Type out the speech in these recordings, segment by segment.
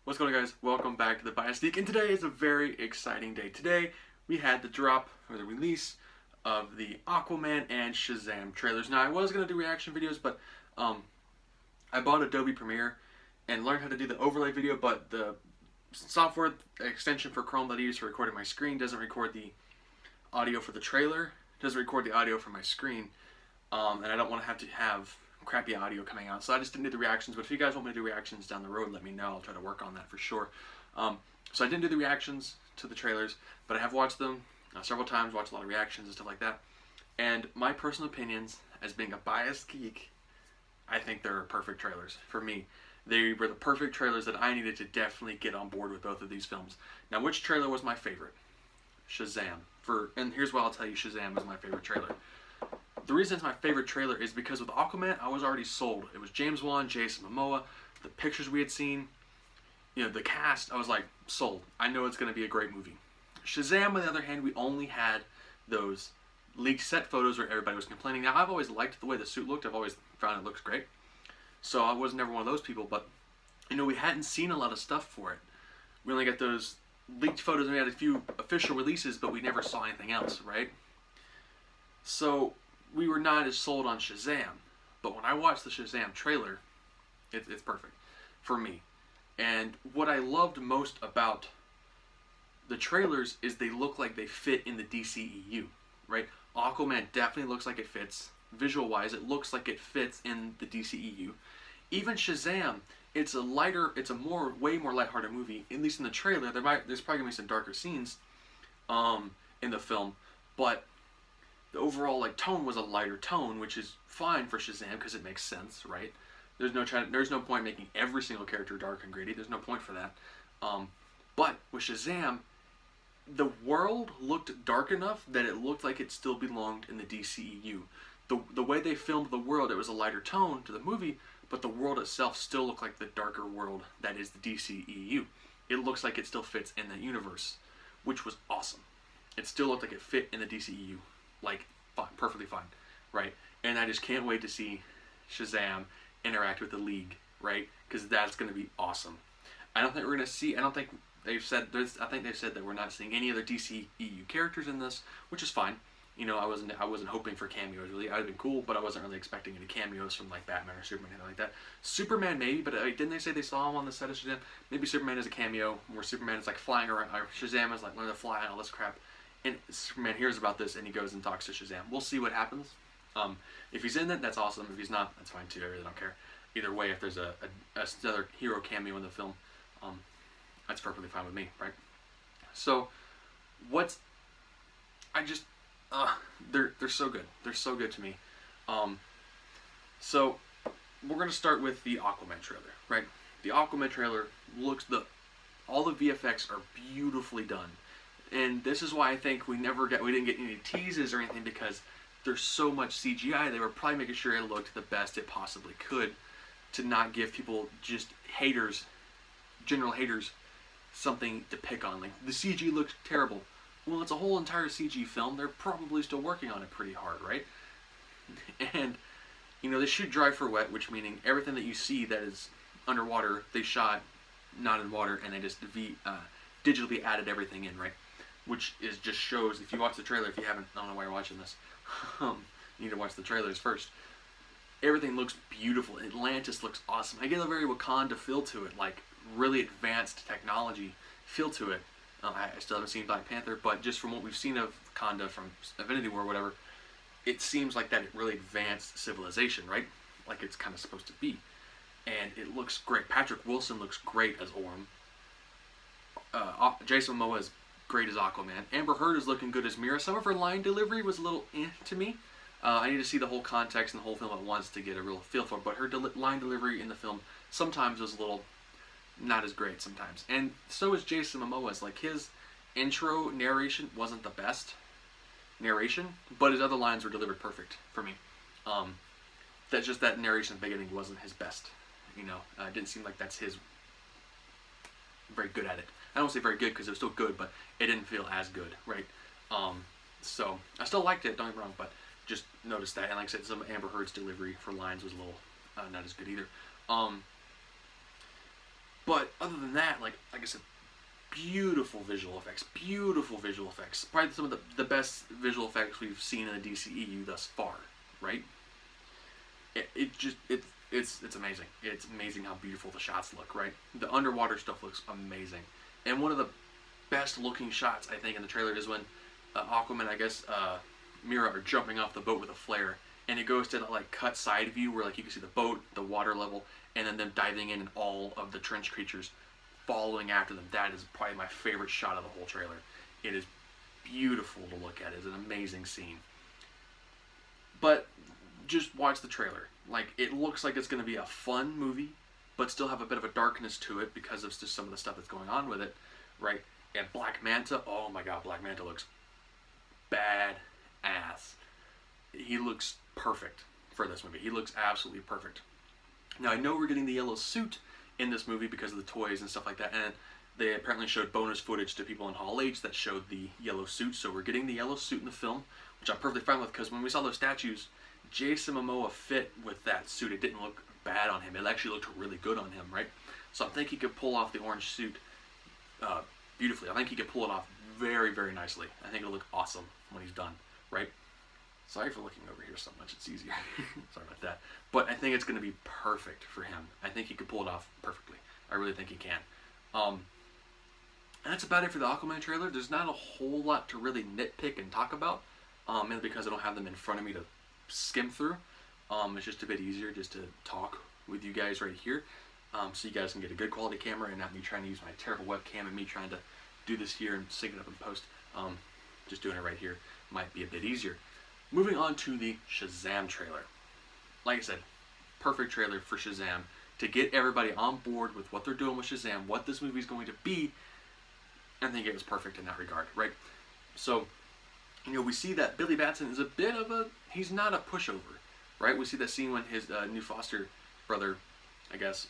What's going on, guys? Welcome back to the Biast Geek, and today is a very exciting day. Today we had the drop, or the release, of the Aquaman and Shazam trailers. Now, I was going to do reaction videos, but I bought Adobe Premiere and learned how to do the overlay video, but the software extension for Chrome that I use for recording my screen doesn't record the audio for the trailer, doesn't record the audio from my screen, and I don't want to have crappy audio coming out, so I just didn't do the reactions. But if you guys want me to do reactions down the road, let me know. I'll try to work on that for sure. So I didn't do the reactions to the trailers, but I have watched them several times, watched a lot of reactions and stuff like that. And my personal opinions, as being a biased geek, I think they're perfect trailers for me. They were the perfect trailers that I needed to definitely get on board with both of these films. Now, which trailer was my favorite? Shazam. And here's why I'll tell you Shazam is my favorite trailer. The reason it's my favorite trailer is because with Aquaman, I was already sold. It was James Wan, Jason Momoa, the pictures we had seen, the cast. I was like, sold. I know it's going to be a great movie. Shazam, on the other hand, we only had those leaked set photos where everybody was complaining. Now, I've always liked the way the suit looked. I've always found it looks great. So I was never one of those people, but, we hadn't seen a lot of stuff for it. We only got those leaked photos, and we had a few official releases, but we never saw anything else, right? So we were not as sold on Shazam, but when I watched the Shazam trailer, it's perfect for me. And what I loved most about the trailers is they look like they fit in the DCEU, right? Aquaman definitely looks like it fits. Visual-wise, it looks like it fits in the DCEU. Even Shazam, it's way more lighthearted movie. At least in the trailer, there's probably gonna be some darker scenes, in the film, but the overall tone was a lighter tone, which is fine for Shazam because it makes sense, right? There's no point making every single character dark and gritty. There's no point for that. But with Shazam, the world looked dark enough that it looked like it still belonged in the DCEU. The way they filmed the world, it was a lighter tone to the movie, but the world itself still looked like the darker world that is the DCEU. It looks like it still fits in that universe, which was awesome. It still looked like it fit in the DCEU. Fine, perfectly fine, right? And I just can't wait to see Shazam interact with the League, right? Because that's going to be awesome. I think they've said that we're not seeing any other DCEU characters in this, which is fine. I wasn't hoping for cameos, really. I'd have been cool, but I wasn't really expecting any cameos from Batman or Superman, anything like that. Superman maybe, but didn't they say they saw him on the set of Shazam? Maybe Superman is a cameo, where Superman is flying around, or Shazam is learning to fly and all this crap. And Superman hears about this and he goes and talks to Shazam. We'll see what happens. If he's in it, that's awesome. If he's not, that's fine too. I really don't care. Either way, if there's another hero cameo in the film, that's perfectly fine with me, right? So, they're so good. They're so good to me. So, we're going to start with the Aquaman trailer, right? The Aquaman trailer all the VFX are beautifully done. And this is why I think we didn't get any teases or anything, because there's so much CGI. They were probably making sure it looked the best it possibly could to not give people, just haters, general haters, something to pick on. The CG looks terrible. Well, it's a whole entire CG film. They're probably still working on it pretty hard, right? And, they shoot dry for wet, which meaning everything that you see that is underwater, they shot not in water, and they just digitally added everything in, right? Which just shows, if you watch the trailer, if you haven't, I don't know why you're watching this, you need to watch the trailers first. Everything looks beautiful. Atlantis looks awesome. I get a very Wakanda feel to it, really advanced technology feel to it. I still haven't seen Black Panther, but just from what we've seen of Wakanda from Infinity War or whatever, it seems like that really advanced civilization, right? Like it's kind of supposed to be. And it looks great. Patrick Wilson looks great as Orm. Jason Momoa is great as Aquaman. Amber Heard is looking good as Mira. Some of her line delivery was a little to me. I need to see the whole context and the whole film at once to get a real feel for it. But her line delivery in the film sometimes was a little not as great sometimes. And so is Jason Momoa's. His intro narration wasn't the best narration, but his other lines were delivered perfect for me. That narration at the beginning wasn't his best. It didn't seem like that's his very good at it. I don't say very good because it was still good, but it didn't feel as good, right? So I still liked it, don't get me wrong, but just noticed that. And like I said, some of Amber Heard's delivery for lines was a little not as good either. But other than that, like I said, beautiful visual effects. Beautiful visual effects. Probably some of the best visual effects we've seen in the DCEU thus far, right? It's amazing. It's amazing how beautiful the shots look, right? The underwater stuff looks amazing. And one of the best looking shots, I think, in the trailer is when Aquaman, I guess, Mira are jumping off the boat with a flare, and it goes to that like cut side view where like you can see the boat, the water level, and then them diving in and all of the trench creatures following after them. That is probably my favorite shot of the whole trailer. It is beautiful to look at. It's an amazing scene. But just watch the trailer. Like, it looks like it's going to be a fun movie, but still have a bit of a darkness to it because of just some of the stuff that's going on with it, right? And Black Manta, oh my god, Black Manta looks badass. He looks perfect for this movie. He looks absolutely perfect. Now, I know we're getting the yellow suit in this movie because of the toys and stuff like that, and they apparently showed bonus footage to people in Hall H that showed the yellow suit, so we're getting the yellow suit in the film, which I'm perfectly fine with, because when we saw those statues, Jason Momoa fit with that suit. It didn't look bad on him. It actually looked really good on him, right? So I think he could pull off the orange suit beautifully. I think he could pull it off very, very nicely. I think it'll look awesome when he's done, right? Sorry for looking over here so much. It's easier. Sorry about that. But I think it's going to be perfect for him. I think he could pull it off perfectly. I really think he can. And that's about it for the Aquaman trailer. There's not a whole lot to really nitpick and talk about, mainly because I don't have them in front of me to skim through. It's just a bit easier just to talk with you guys right here, so you guys can get a good quality camera and not me trying to use my terrible webcam and me trying to do this here and sync it up in post. Just doing it right here might be a bit easier. Moving on to the Shazam trailer. Like I said, perfect trailer for Shazam to get everybody on board with what they're doing with Shazam, what this movie is going to be. I think it was perfect in that regard, right? So, you know, we see that Billy Batson is a bit of a, he's not a pushover, right? We see that scene when his new foster brother, I guess,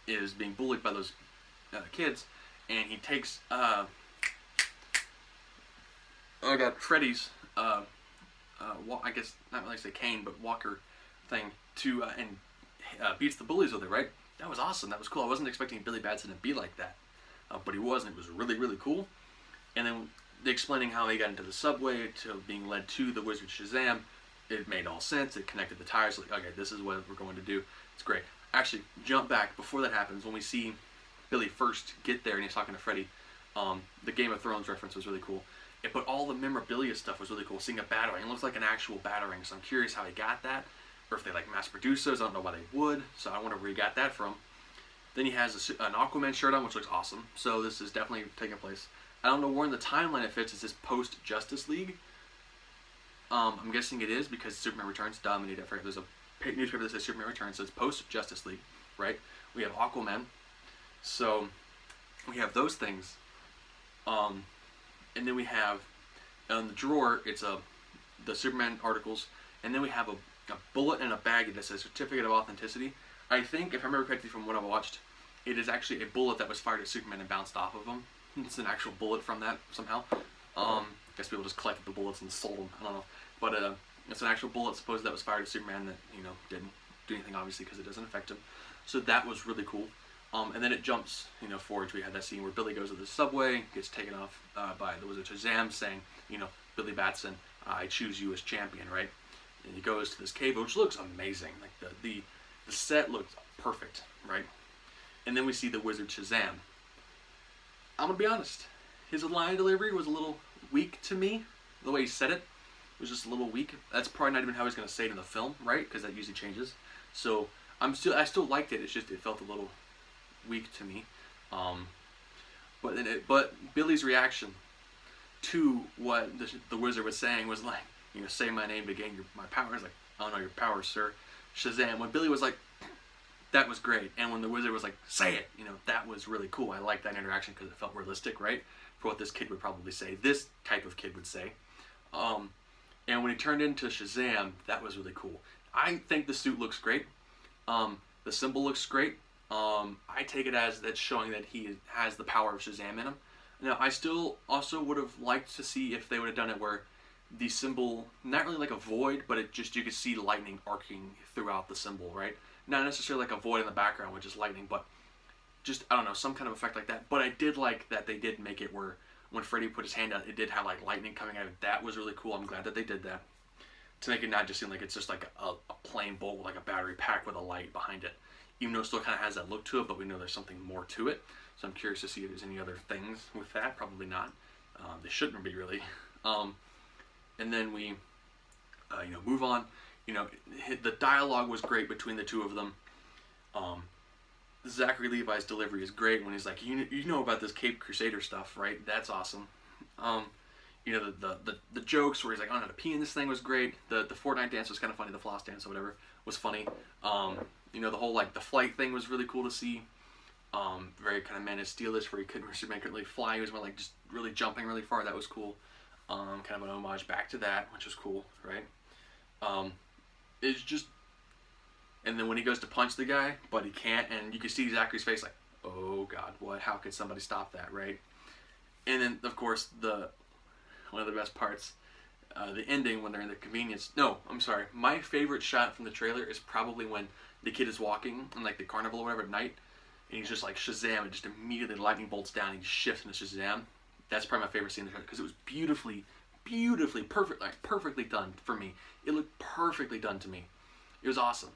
is being bullied by those kids, and he takes, Freddy's, I guess, not really say cane, but walker thing, to, and beats the bullies with it, right? That was awesome. That was cool. I wasn't expecting Billy Batson to be like that, but he was, and it was really, really cool. And then explaining how he got into the subway to being led to the Wizard Shazam, it made all sense. It connected the tires. Like, okay, this is what we're going to do. It's great. Actually, jump back before that happens. When we see Billy first get there and he's talking to Freddy, the Game of Thrones reference was really cool. But all the memorabilia stuff was really cool. Seeing a Batarang, it looks like an actual Batarang. So I'm curious how he got that, or if they like mass produce those. I don't know why they would. So I wonder where he got that from. Then he has an Aquaman shirt on, which looks awesome. So this is definitely taking place. I don't know where in the timeline it fits. Is this post Justice League? I'm guessing it is because Superman Returns dominated. There's a newspaper that says Superman Returns, so it's post Justice League, right? We have Aquaman, so we have those things, and then we have in the drawer it's the Superman articles, and then we have a bullet and a baggie that says Certificate of Authenticity. I think, if I remember correctly from what I watched, it is actually a bullet that was fired at Superman and bounced off of him. It's an actual bullet from that somehow. I guess people just collected the bullets and sold them. I don't know, but it's an actual bullet supposed that was fired at Superman that, you know, didn't do anything obviously because it doesn't affect him. So that was really cool. And then it jumps, you know, forward. We had that scene where Billy goes to the subway, gets taken off by the Wizard Shazam, saying, you know, Billy Batson, I choose you as champion, right? And he goes to this cave, which looks amazing. Like the set looks perfect, right? And then we see the Wizard Shazam. I'm gonna be honest, his line delivery was a little weak to me. The way he said it was just a little weak. That's probably not even how he's gonna say it in the film, right? Because that usually changes. So I still liked it. It's just it felt a little weak to me. But Billy's reaction to what the wizard was saying was like, you know, say my name to gain my powers. Like, I don't know your powers, sir. Shazam. When Billy was like, that was great. And when the wizard was like, say it, you know, that was really cool. I liked that interaction because it felt realistic, right? For what this kid would probably say. This type of kid would say. And when he turned into Shazam, that was really cool. I think the suit looks great. The symbol looks great. I take it as that's showing that he has the power of Shazam in him. Now, I still also would have liked to see if they would have done it where the symbol, not really like a void, but it just, you could see lightning arcing throughout the symbol, right? Not necessarily like a void in the background with just lightning, but just, I don't know, some kind of effect like that. But I did like that they did make it where when Freddy put his hand out, it did have like lightning coming out of it. That was really cool. I'm glad that they did that, to make it not just seem like it's just like a plain bolt with like a battery pack with a light behind it. Even though it still kind of has that look to it, but we know there's something more to it. So I'm curious to see if there's any other things with that. Probably not. They shouldn't be, really. And then we, move on. The dialogue was great between the two of them. Zachary Levi's delivery is great when he's like, you know about this Cape Crusader stuff, right? That's awesome. The jokes where he's like, I don't know how to pee in this thing was great. The Fortnite dance was kind of funny. The floss dance or whatever was funny. The whole like the flight thing was really cool to see. Very kind of Man of Steel-ish, where Superman couldn't really fly. He was more like just really jumping really far. That was cool. Kind of an homage back to that, which was cool, right? It's just, and then when he goes to punch the guy, but he can't, and you can see Zachary's face like, oh God, what? How could somebody stop that, right? And then of course one of the best parts, the ending when they're in the convenience. No, I'm sorry. My favorite shot from the trailer is probably when the kid is walking in like the carnival or whatever at night, and he's just like Shazam, and just immediately lightning bolts down and he shifts into Shazam. That's probably my favorite scene in the trailer because it was beautifully perfectly done for me. It looked perfectly done to me. It was awesome.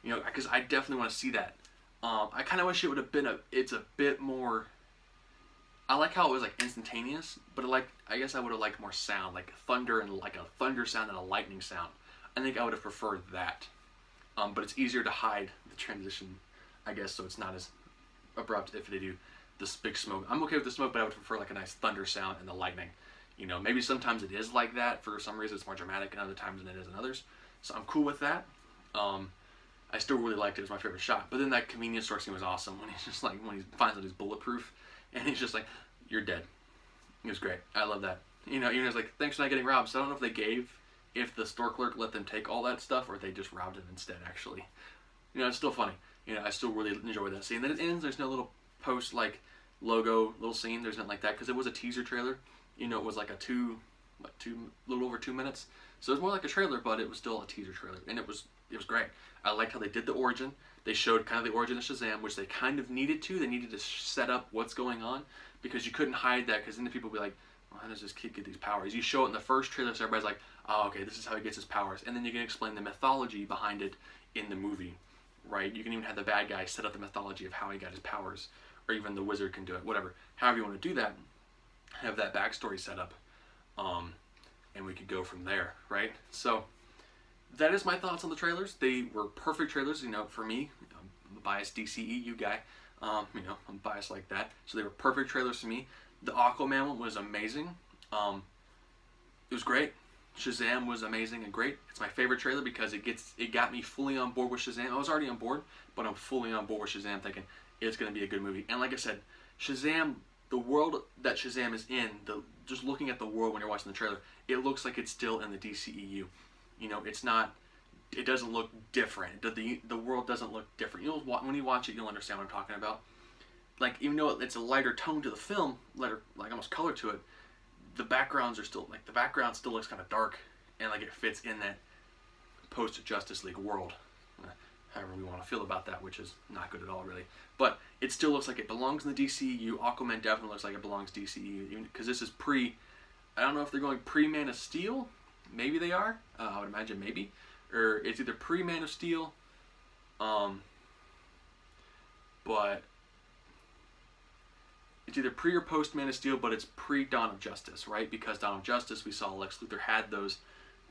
Because I definitely want to see that. I kind of wish it would have been it's a bit more. I like how it was like instantaneous, but I guess I would have liked more sound, like thunder and like a thunder sound and a lightning sound. I think I would have preferred that. But it's easier to hide the transition, I guess, so it's not as abrupt if they do this big smoke. I'm okay with the smoke, but I would prefer like a nice thunder sound and the lightning. Maybe sometimes it is like that. For some reason it's more dramatic and other times than it is in others. So I'm cool with that. I still really liked it. It was my favorite shot. But then that convenience store scene was awesome when he's just like, when he finds out he's bulletproof and he's just like, you're dead. It was great. I love that. Even was like, thanks for not getting robbed. So I don't know if the store clerk let them take all that stuff or if they just robbed him instead, actually. It's still funny. I still really enjoy that scene. Then it ends, there's no little post like logo little scene. There's nothing like that because it was a teaser trailer. It was like a little over 2 minutes. So it was more like a trailer, but it was still a teaser trailer, and it was great. I liked how they did the origin. They showed kind of the origin of Shazam, which they kind of needed to. They needed to set up what's going on because you couldn't hide that because then the people would be like, well, how does this kid get these powers? You show it in the first trailer, so everybody's like, oh, okay, this is how he gets his powers, and then you can explain the mythology behind it in the movie, right? You can even have the bad guy set up the mythology of how he got his powers, or even the wizard can do it, whatever. However you want to do that, have that backstory set up, and we could go from there, right? So that is my thoughts on the trailers. They were perfect trailers, for me. I'm a biased DCEU guy. I'm biased like that. So they were perfect trailers for me. The Aquaman one was amazing. It was great. Shazam was amazing and great. It's my favorite trailer because it got me fully on board with Shazam. I was already on board, but I'm fully on board with Shazam, thinking it's going to be a good movie. And like I said, Shazam, the world that Shazam is in, just looking at the world when you're watching the trailer, it looks like it's still in the DCEU. It's not. It doesn't look different. The world doesn't look different. When you watch it, you'll understand what I'm talking about. Like, even though it's a lighter tone to the film, like almost color to it, the backgrounds are still the background still looks kind of dark, and like it fits in that post-Justice League world. However we want to feel about that, which is not good at all, really. But it still looks like it belongs in the DCEU. Aquaman definitely looks like it belongs DCEU, even because this is I don't know if they're going pre-Man of Steel. Maybe they are. I would imagine maybe. Or it's either pre-Man of Steel, but it's either pre or post Man of Steel, but it's pre-Dawn of Justice, right? Because Dawn of Justice, we saw Lex Luthor had those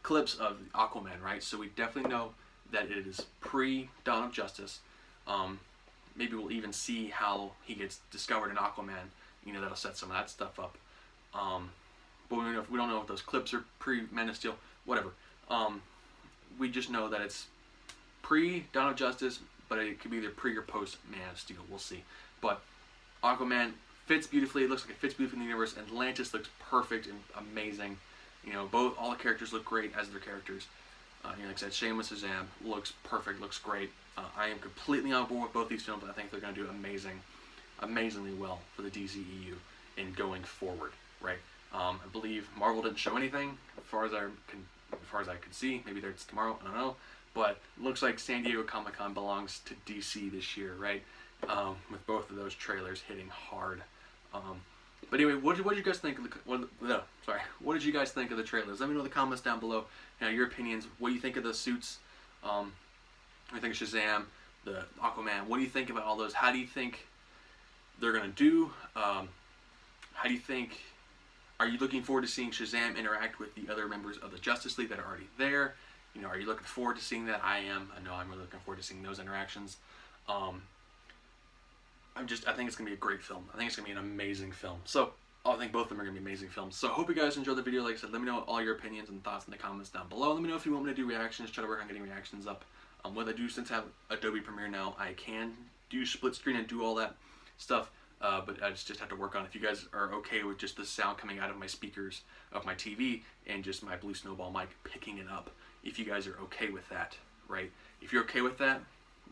clips of Aquaman, right? So we definitely know that it is pre-Dawn of Justice. Maybe we'll even see how he gets discovered in Aquaman. That'll set some of that stuff up. But we don't know if those clips are pre-Man of Steel, whatever. We just know that it's pre-Dawn of Justice, but it could be either pre or post-Man of Steel. We'll see. But Aquaman fits beautifully. It looks like it fits beautifully in the universe. Atlantis looks perfect and amazing. All the characters look great as their characters. Like I said, Shameless Shazam looks perfect, looks great. I am completely on board with both these films. I think they're going to do amazingly well for the DCEU in going forward, right? I believe Marvel didn't show anything as far as I could see. Maybe it's tomorrow, I don't know. But it looks like San Diego Comic-Con belongs to DC this year, right? with both of those trailers hitting hard. But anyway, what did you guys think of what did you guys think of the trailers? Let me know in the comments down below. Your opinions. What do you think of the suits? What do you think of Shazam, the Aquaman? What do you think about all those? How do you think they're gonna do? How do you think? Are you looking forward to seeing Shazam interact with the other members of the Justice League that are already there? Are you looking forward to seeing that? I am. I know I'm really looking forward to seeing those interactions. I think it's going to be a great film. I think it's going to be an amazing film. So, I think both of them are going to be amazing films. So, I hope you guys enjoyed the video. Like I said, let me know all your opinions and thoughts in the comments down below. Let me know if you want me to do reactions. Try to work on getting reactions up. What I do, since I have Adobe Premiere now, I can do split screen and do all that stuff. But I just have to work on it. If you guys are okay with just the sound coming out of my speakers of my TV and just my Blue Snowball mic picking it up, if you guys are okay with that, right? If you're okay with that,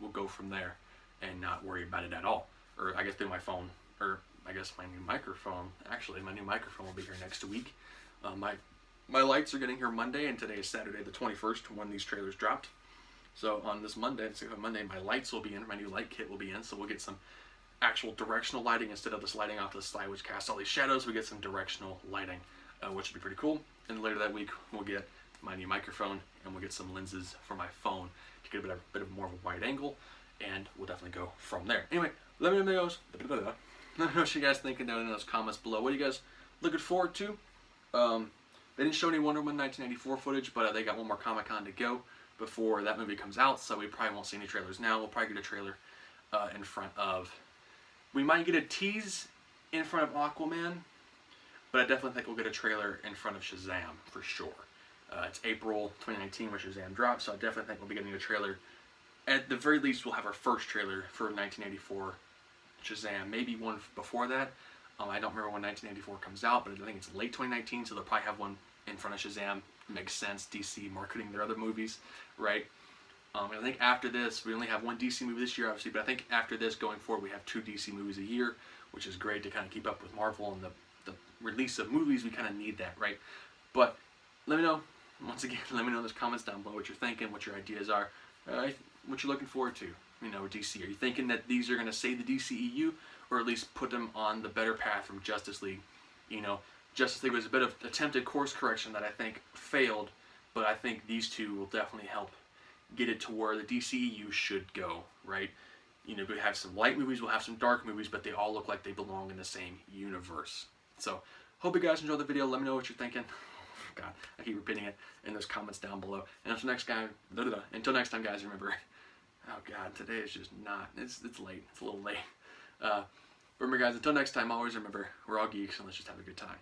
we'll go from there and not worry about it at all. Or I guess through my phone, or I guess my new microphone. Actually, my new microphone will be here next week. My lights are getting here Monday, and today is Saturday the 21st when these trailers dropped. So on this Monday, my lights will be in, my new light kit will be in, so we'll get some actual directional lighting instead of this lighting off to the side which casts all these shadows. We get some directional lighting, which would be pretty cool. And later that week, we'll get my new microphone, and we'll get some lenses for my phone to get a bit of more of a wide angle, and we'll definitely go from there. Anyway, let me know what you guys think down in those comments below. What are you guys looking forward to? They didn't show any Wonder Woman 1994 footage, but they got one more Comic-Con to go before that movie comes out, so we probably won't see any trailers now. We'll probably get a trailer in front of... We might get a tease in front of Aquaman, but I definitely think we'll get a trailer in front of Shazam, for sure. It's April 2019 when Shazam drops, so I definitely think we'll be getting a trailer. At the very least, we'll have our first trailer for 1984 Shazam. Maybe one before that. I don't remember when 1984 comes out, but I think it's late 2019, so they'll probably have one in front of Shazam. Makes sense, DC marketing their other movies, right? I think after this, we only have one DC movie this year, obviously, but I think after this, going forward, we have 2 DC movies a year, which is great to kind of keep up with Marvel and the release of movies. We kind of need that, right? But let me know, once again, let me know in those comments down below what you're thinking, what your ideas are, what you're looking forward to, DC. Are you thinking that these are going to save the DCEU, or at least put them on the better path from Justice League? Justice League was a bit of attempted course correction that I think failed, but I think these two will definitely help get it to where the DCEU should go, right? We have some light movies, we'll have some dark movies, but they all look like they belong in the same universe. So, hope you guys enjoyed the video. Let me know what you're thinking. God, I keep repeating it in those comments down below. And until next time, guys, remember, oh God, today is just not, it's late. It's a little late. Remember, guys, until next time, always remember, we're all geeks, and let's just have a good time.